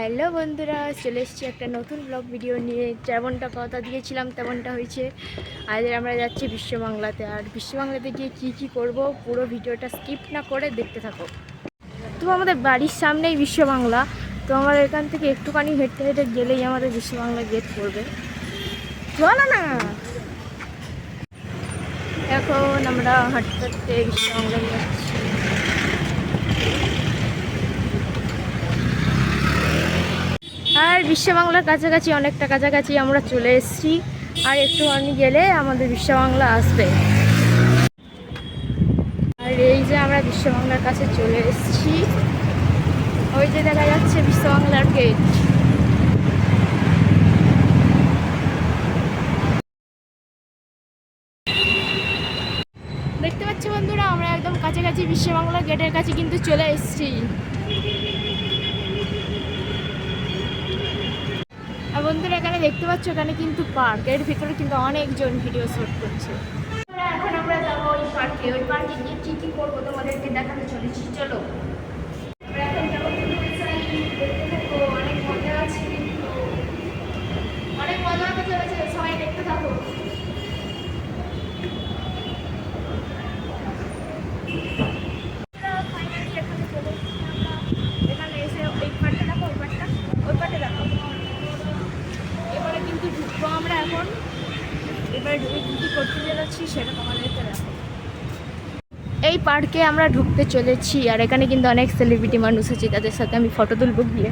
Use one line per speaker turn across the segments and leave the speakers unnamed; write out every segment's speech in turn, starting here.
Hello বন্ধুরা, চলে এসেছি একটা নতুন ব্লগ ভিডিও নিয়ে। যেমনটা কথা দিয়েছিলাম তেমনটা হয়েছে। আজ আমরা যাচ্ছি বিশ্ববাংলাতে। আর বিশ্ববাংলাতে গিয়ে কী করব পুরো ভিডিওটা স্কিপ না করে দেখতে থাকো। তো আমাদের বাড়ির সামনেই বিশ্ববাংলা। তো আমরা এখান থেকে একটুখানি হেঁটে হেঁটে গেলেই আমাদের বিশ্ববাংলা গেট পড়বে। চলো না, এখন আমরা হাঁটতে হাঁটতে বিশ্ববাংলায় যাচ্ছি। আর বিশ্ববাংলার কাছাকাছি, অনেকটা কাছাকাছি আমরা চলে এসেছি। আর একটুখানি গেলে আমাদের বিশ্ববাংলা আসবে। আর এই যে আমরা বিশ্ববাংলার কাছে চলে এসেছি। ওই যে দেখা যাচ্ছে বিশ্ববাংলার গেট। দেখতে পাচ্ছি বন্ধুরা, আমরা একদম কাছাকাছি বিশ্ববাংলার গেটের কাছে কিন্তু চলে এসেছি। আর বন্ধুরা এখানে দেখতে পাচ্ছ, এখানে কিন্তু পার্ক, এর ভিতরে কিন্তু অনেকজন ভিডিও শুট করছে। এখন আমরা যাবো ওই পার্কে। ওই পার্কে গিয়ে কী করবো তোমাদেরকে দেখাতে চলেছি, চলো। আমরা এখন যাবো, দেখতে থাকো, অনেক মজা আছে, অনেক মজা হতে চলেছে, সবাই দেখতে থাকো। এখানে এসে ওই পার্টটা দেখো, ওই পার্টটা দেখো। এবারে কিন্তু ঢুকবো আমরা এখন। এবারে ঢুকে কী করতে যাচ্ছি সেটা তোমাদেরকে দেখো। এই পার্কে আমরা ঢুকতে চলেছি। আর এখানে কিন্তু অনেক সেলিব্রিটি মানুষ আছে, তাদের সাথে আমি ফটো তুলবো গিয়ে।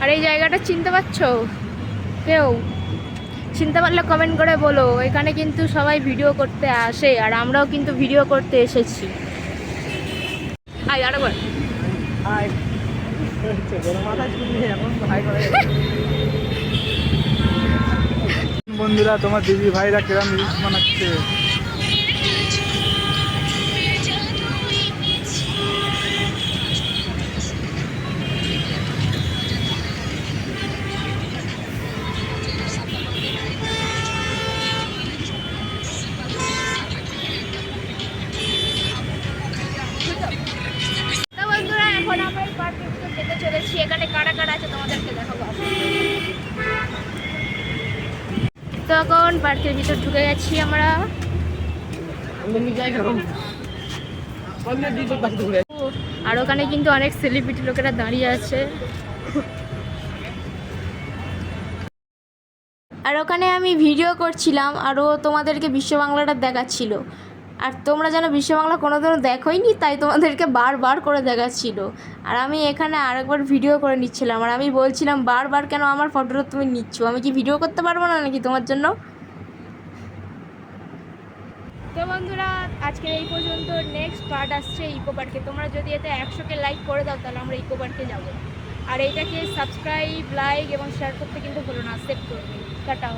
আর এই জায়গাটা চিনতে পারছো? কেউ চিনতে পারলে কমেন্ট করে বলো। এখানে কিন্তু সবাই ভিডিও করতে আসে, আর আমরাও কিন্তু ভিডিও করতে এসেছি। আরেকবার
বন্ধুরা, তোমার দিদি ভাইরা কিরম রিলস বানাচ্ছে।
বন্ধুরা, এখন আমরা এই পার্কের ভিতর যেতে চলেছি। এখানে কারা কারা আছে তোমাদেরকে দেখাবো। তখন পার্কের ভিতর ঢুকে গেছি আমরা। আর ওখানে কিন্তু অনেক সেলিব্রিটি লোকেরা দাঁড়িয়ে আছে। আর ওখানে আমি ভিডিও করছিলাম, আরও তোমাদেরকে বিশ্ববাংলাটা দেখাচ্ছিল। আর তোমরা যেন বিশ্ববাংলা কোনোদিনও দেখোইনি, তাই তোমাদেরকে বারবার করে দেখাচ্ছিল। আর আমি এখানে আরেকবার ভিডিও করে নিচ্ছিলাম। আর আমি বলছিলাম, বারবার কেন আমার ফটোটা তুমি নিচ্ছ? আমি কি ভিডিও করতে পারবো না নাকি তোমার জন্য? তো বন্ধুরা, আজকে এই পর্যন্ত। নেক্সট পার্ট আসছে ইকো পার্কে। তোমরা যদি এতে 100কে লাইক করে দাও, তাহলে আমরা ইকো পার্কে যাবো। আর এইটাকে সাবস্ক্রাইব, লাইক এবং শেয়ার করতে কিন্তু ভুলো না। সেভ করবে। টাটা।